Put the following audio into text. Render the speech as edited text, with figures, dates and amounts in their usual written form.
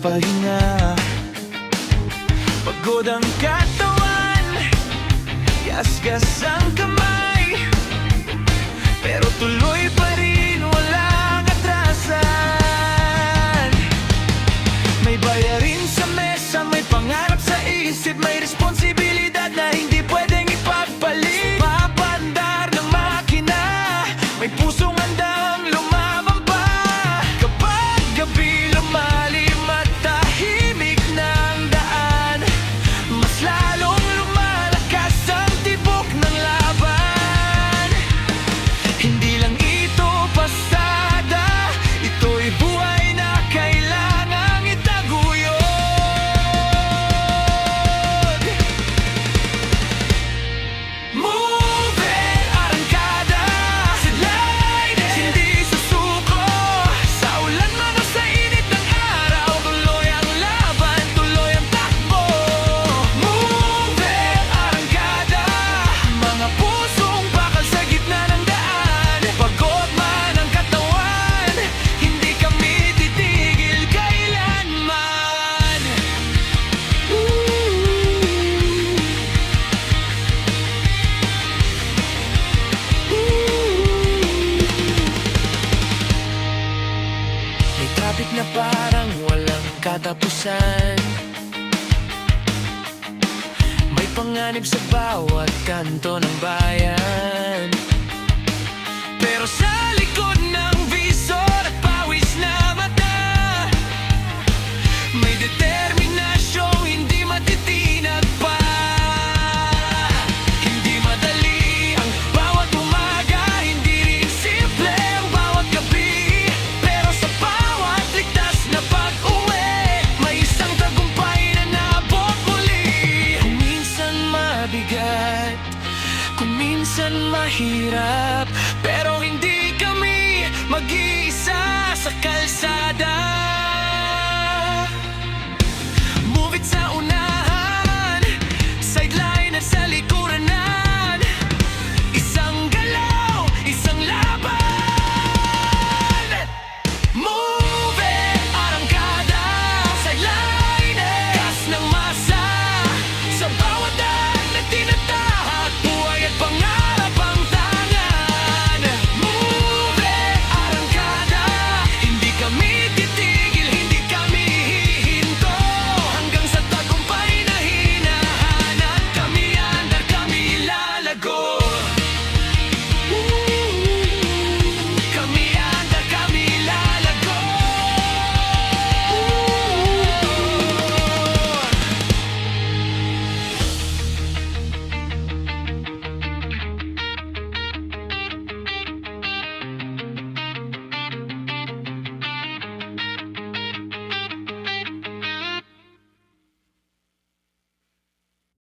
pahinga. Pagod ang katawan, gasgas ang kamay, pero tuloy pa rin, walang atrasan. May bayarin sa mesa, may pangarap sa isip, may responsibilidad na hindi pwedeng ipagpalit. Papandar ng makina, may pusong handang lumaban pa. Kapag gabi lumalim at tahimik ng daan, mas lalong lumalakas ang tibok ng laban. Hindi lang ito pasada, ito'y buhay na kailangang itaguyod. Moving, arangkada, sidlines, hindi susuko. Sa ulan man o sa init ng araw, tuloy ang laban, tuloy ang takbo. Moving, arangkada, mga pusong bakal sa gitna ng daan. Pagod man ang katawan, hindi kami titigil kailanman. May traffic na parang walang katapusan, may panganib sa bawat kanto ng bayan. Pero sa likod ng visor at pawis na mata, may determinasyong hindi matitinag pa. Hindi madali ang bawat umaga, hindi rin simple ang bawat gabi. Pero sa bawat ligtas na pag-uwi, may isang tagumpay na naabot muli. Kung minsan mabigat, kung minsan mahirap,